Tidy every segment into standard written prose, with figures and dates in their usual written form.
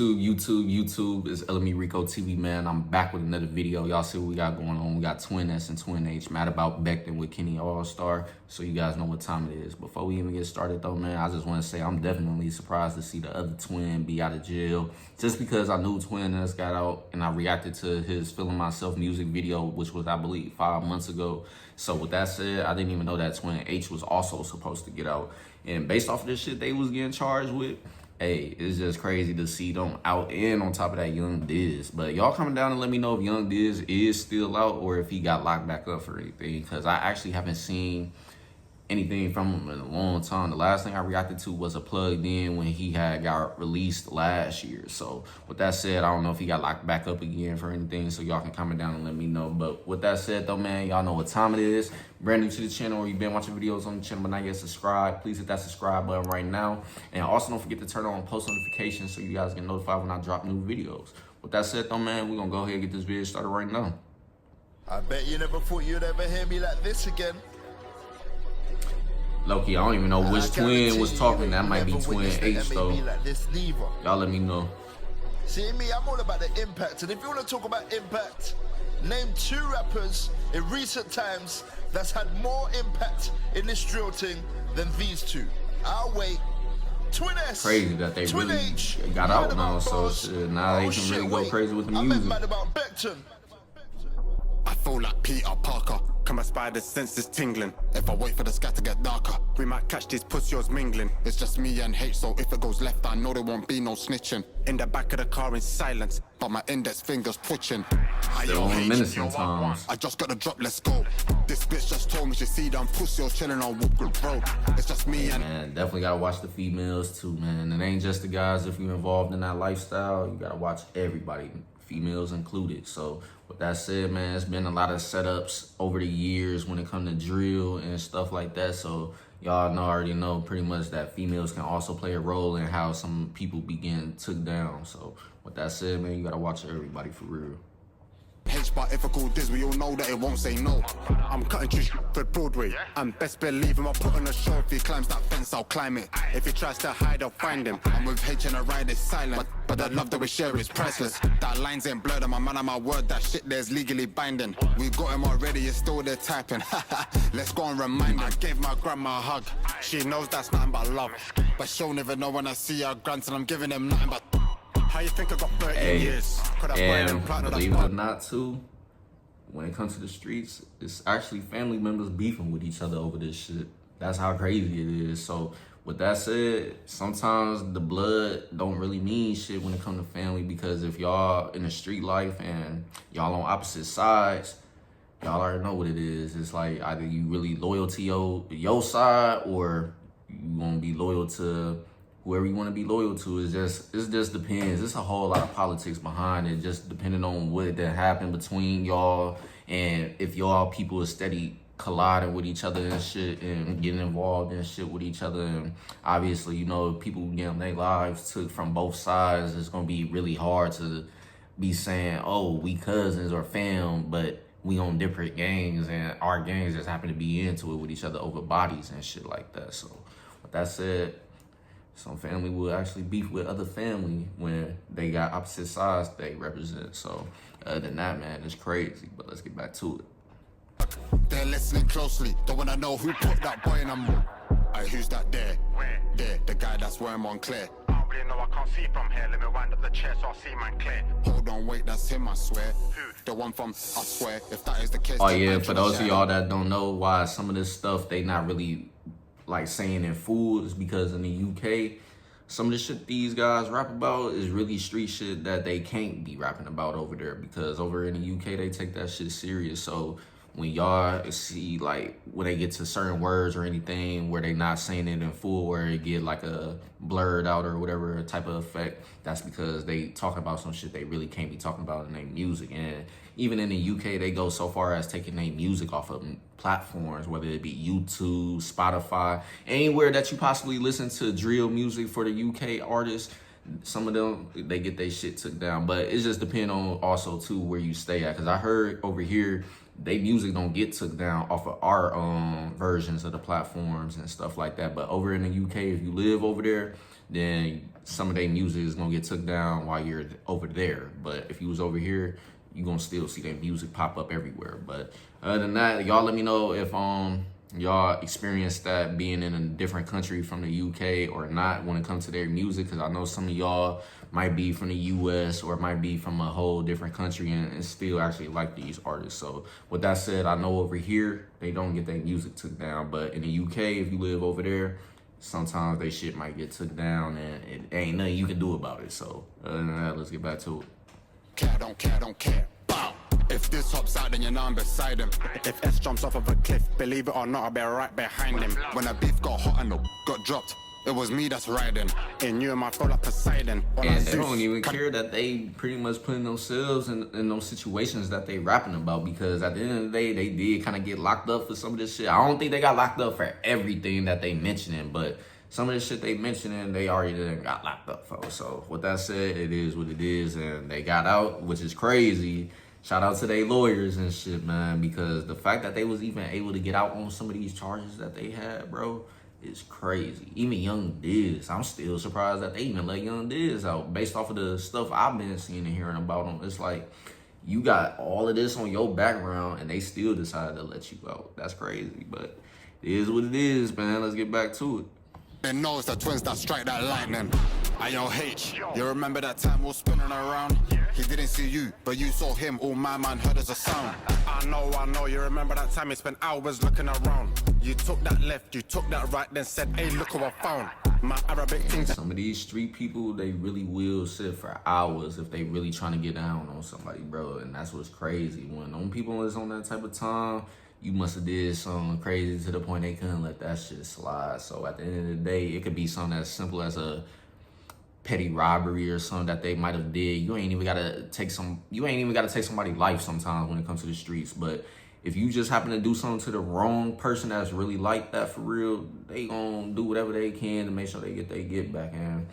YouTube. It's LMERicoTv, man. I'm back with another video. Y'all see what we got going on. We got Twin S and Twin H. Mad about Beckton with Kenny Allstar, so you guys know what time it is. Before we even get started, though, man, I just want to say I'm definitely surprised to see the other Twin be out of jail. Just because I knew Twin S got out, and I reacted to his Feeling Myself music video, which was, I believe, 5 months ago. So with that said, I didn't even know that Twin H was also supposed to get out. And based off of this shit they was getting charged with, hey, it's just crazy to see them out, and on top of that, Young Diz. But y'all coming down and let me know if Young Diz is still out or if he got locked back up for anything, because I actually haven't seen anything from him in a long time. The last thing I reacted to was a Plugged In when he had got released last year. So with that said, I don't know if he got locked back up again for anything, so y'all can comment down and let me know. But with that said, though, man, y'all know what time it is. Brand new to the channel, or you've been watching videos on the channel but not yet subscribed, please hit that subscribe button right now. And also don't forget to turn on post notifications so you guys get notified when I drop new videos. With that said, though, man, we're gonna go ahead and get this video started right now. I bet you never thought you'd ever hear me like this again. Loki, I don't even know which twin was talking. That might be Twin H, though. Y'all let me know. See me, I'm all about the impact. And if you want to talk about impact, name 2 rappers in recent times that's had more impact in this drill thing than these 2. I'll wait. Twin S. Crazy that they Twin really H, got out now, so shit, now they can really go crazy with the music. I'm mad about Beckton. I feel like Peter Parker. Can my spider senses tingling? If I wait for the sky to get darker, we might catch these pussies mingling. It's just me and H, so if it goes left, I know there won't be no snitching. In the back of the car in silence, but my index fingers twitching. They're on menacing times. I just got to drop, let's go. This bitch just told me she see them pussies chilling on Walker Road. It's just me and... Man, definitely gotta watch the females too, man. It ain't just the guys. If you're involved in that lifestyle, you gotta watch everybody, females included. So with that said, man, it's been a lot of setups over the years when it comes to drill and stuff like that. So y'all already know pretty much that females can also play a role in how some people be getting took down. So with that said, man, you gotta watch everybody for real. H, but if I call this, we all know that it won't say no. I'm cutting through for Broadway, and best believe him, I'll put on a show. If he climbs that fence, I'll climb it. If he tries to hide, I'll find him. I'm with H and I ride is silent, but the love that we share is priceless. That lines ain't blurred, and my man and my word, that shit there's legally binding. We got him already, it's still there typing. Let's go and remind him. I gave my grandma a hug. She knows that's nothing but love, but she'll never know when I see her grandson. I'm giving him nothing but... How you think I got 13 years? And believe it or not, too, when it comes to the streets, it's actually family members beefing with each other over this shit. That's how crazy it is. So with that said, sometimes the blood don't really mean shit when it comes to family, because if y'all in the street life and y'all on opposite sides, y'all already know what it is. It's like either you really loyal to your side, or you gonna be loyal to whoever you want to be loyal to. It just depends. It's a whole lot of politics behind it, just depending on what that happened between y'all, and if y'all people are steady colliding with each other and shit, and getting involved in shit with each other. And obviously, you know, people getting their lives took from both sides, it's gonna be really hard to be saying, oh, we cousins or fam, but we on different gangs, and our gangs just happen to be into it with each other over bodies and shit like that. So with that said, some family will actually beef with other family when they got opposite sides they represent. So other than that, man, it's crazy. But let's get back to it. They're listening closely. Don't wanna know who put that boy in a... Hey, who's that there? There, the guy that's wearing Montclair. I don't really know, I can't see from here. Let me wind up the chair so I'll see man clear. Hold on, wait, that's him, I swear. Who? The one from, I swear, if that is the case... Oh yeah, for those of y'all that don't know why some of this stuff they not really like saying in full, is because in the UK, some of the shit these guys rap about is really street shit that they can't be rapping about over there, because over in the UK they take that shit serious. So when y'all see, like, when they get to certain words or anything where they not saying it in full, where it get like a blurred out or whatever type of effect, that's because they talking about some shit they really can't be talking about in their music. And even in the UK, they go so far as taking their music off of platforms, whether it be YouTube, Spotify, anywhere that you possibly listen to drill music for the UK artists. Some of them, they get their shit took down, but it just depends on also too where you stay at. Cause I heard over here, they music don't get took down off of our versions of the platforms and stuff like that. But over in the UK, if you live over there, then some of their music is gonna get took down while you're over there. But if you was over here, you gonna still see their music pop up everywhere. But other than that, y'all let me know if y'all experienced that being in a different country from the UK or not when it comes to their music, because I know some of y'all might be from the US or might be from a whole different country and still actually like these artists. So with that said, I know over here they don't get their music took down, but in the UK, if you live over there, sometimes they shit might get took down and it ain't nothing you can do about it. So other than that, let's get back to it. Don't care. Bow. If this hops out, then you know I'm beside him. If S jumps off of a cliff, believe it or not, I'll be right behind him. When the beef got hot and got dropped, it was me that's riding. And you and my felt like Poseidon. And they don't even care that they pretty much putting themselves in those situations that they rapping about, because at the end of the day, they did kind of get locked up for some of this shit. I don't think they got locked up for everything that they mentioning, but some of the shit they mentioning, they already got locked up for. So with that said, it is what it is, and they got out, which is crazy. Shout out to their lawyers and shit, man, because the fact that they was even able to get out on some of these charges that they had, bro, is crazy. Even Young Diz, I'm still surprised that they even let Young Diz out based off of the stuff I've been seeing and hearing about them. It's like, you got all of this on your background and they still decided to let you out. That's crazy, but it is what it is, man. Let's get back to it. And knows the twins that strike that lightning. Yo, H, you remember that time we were spinning around? He didn't see you, but you saw him. All my man heard as a sound. I know, you remember that time he spent hours looking around. You took that left, you took that right, then said, hey, look who I found. My Arabic things. Some of these street people, they really will sit for hours if they really trying to get down on somebody, bro. And that's what's crazy. When them people is on that type of time, you must have did something crazy to the point they couldn't let that shit slide. So at the end of the day, it could be something as simple as a petty robbery or something that they might have did. You ain't even gotta take somebody's life sometimes when it comes to the streets. But if you just happen to do something to the wrong person that's really like that for real, they gonna do whatever they can to make sure they get their get back. And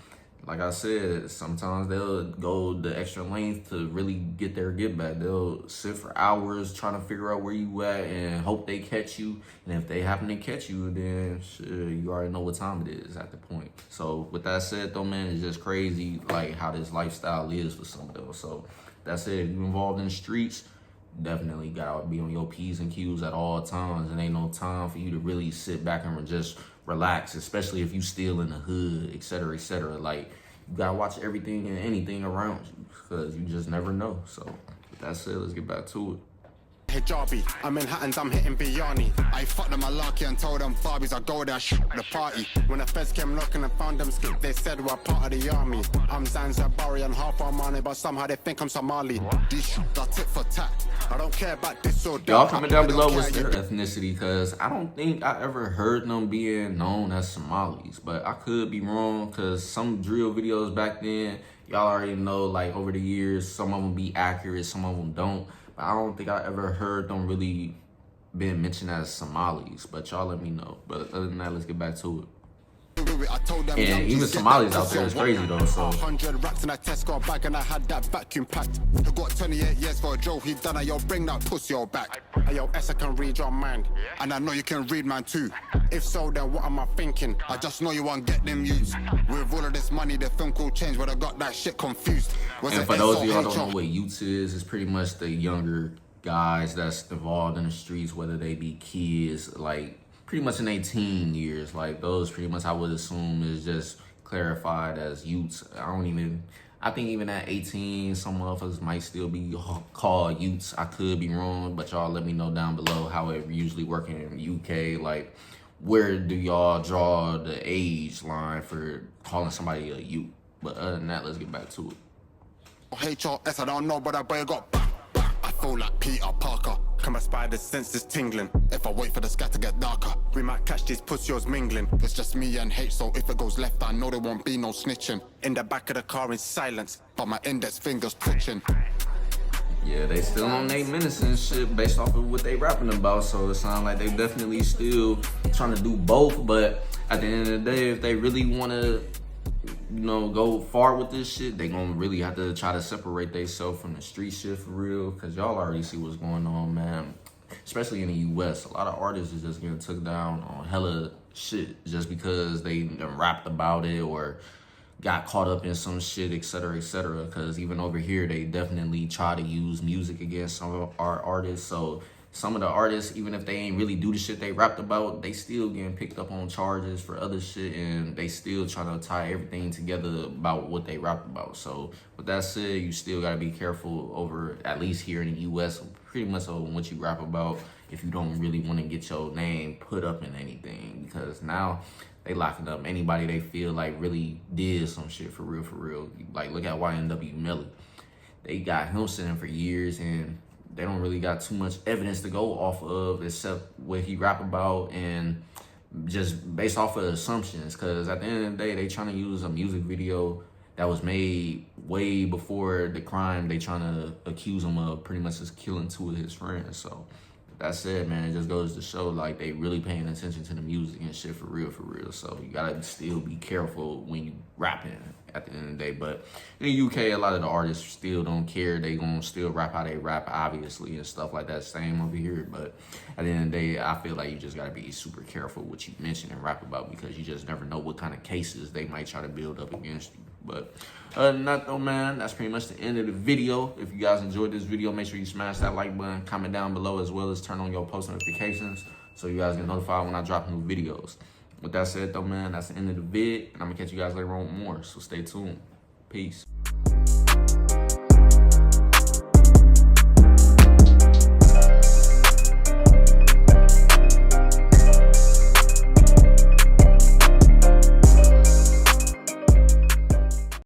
like I said, sometimes they'll go the extra length to really get their get back. They'll sit for hours trying to figure out where you at and hope they catch you. And if they happen to catch you, then shit, you already know what time it is at the point. So with that said though, man, it's just crazy like how this lifestyle is for some of those. So that's it. If you're involved in the streets, definitely gotta be on your P's and Q's at all times. And ain't no time for you to really sit back and just relax, especially if you still in the hood, etc., etc. Like, you gotta watch everything and anything around you, because you just never know. So with that said, let's get back to it. Hijabi, I'm in Hattons, I'm hitting Biani. I fucked them Malaki and told them Barbies I go there, the party. When the feds came knocking and found them skip, they said we're part of the army. I'm Zanzibari and half Armani, but somehow they think I'm Somali. These shoots are tit for tat. I don't care about this or that. Y'all comment down below what's their ethnicity, because I don't think I ever heard them being known as Somalis, but I could be wrong, because some drill videos back then, y'all already know, like over the years, some of them be accurate, some of them don't. But I don't think I ever heard them really been mentioned as Somalis, but y'all let me know. But other than that, let's get back to it. And even Somalis out there is crazy though. So 100 racks in a Tesco bag and I had that vacuum packed. I got 28 years for a Joe, he done it, yo, bring that pussy all back. Yo, S, I can read your mind, and I know you can read mine too. If so, then what am I thinking? I just know you won't get them used. With all of this money, the film could change, but I got that shit confused. And for those of y'all don't know what youth is, it's pretty much the younger guys that's involved in the streets, whether they be kids, like pretty much in their teen years. Like those pretty much I would assume is just clarified as youths. I think even at 18, some of us might still be called youths. I could be wrong, but y'all let me know down below how it usually work in UK. Like, where do y'all draw the age line for calling somebody a youth? But other than that, let's get back to it. HRS, I don't know, but that boy got I feel like Peter Parker. Come by the senses tingling. If I wait for the sky to get darker, we might catch these pussies mingling. It's just me and H, so if it goes left, I know there won't be no snitching. In the back of the car in silence, but my index fingers twitching. Yeah, they still on their menacing shit based off of what they rapping about. So it sounds like they definitely still trying to do both. But at the end of the day, if they really want to, go far with this shit, they gonna really have to try to separate themselves from the street shit for real. Cause y'all already see what's going on, man. Especially in the US, a lot of artists is just getting took down on hella shit just because they rapped about it or got caught up in some shit, etc., etc. Because even over here, they definitely try to use music against some of our artists. So some of the artists, even if they ain't really do the shit they rapped about, they still getting picked up on charges for other shit, and they still trying to tie everything together about what they rapped about. So with that said, you still gotta be careful over, at least here in the US, pretty much on what you rap about, if you don't really want to get your name put up in anything, because now they locking up anybody they feel like really did some shit for real, for real. Like, look at YNW Melly. They got him sitting for years, and they don't really got too much evidence to go off of except what he rap about, and just based off of assumptions. Because at the end of the day, they trying to use a music video that was made way before the crime they trying to accuse him of pretty much just killing 2 of his friends. So that said, man, it just goes to show, like, they really paying attention to the music and shit for real, for real. So you gotta still be careful when you rapping at the end of the day. But in the UK, a lot of the artists still don't care. They gonna still rap how they rap, obviously, and stuff like that. Same over here. But at the end of the day, I feel like you just gotta be super careful what you mention and rap about, because you just never know what kind of cases they might try to build up against you. But other than that, though, man, that's pretty much the end of the video. If you guys enjoyed this video, make sure you smash that like button, comment down below, as well as turn on your post notifications so you guys get notified when I drop new videos. With that said, though, man, that's the end of the vid, and I'm gonna catch you guys later on with more, so stay tuned. Peace.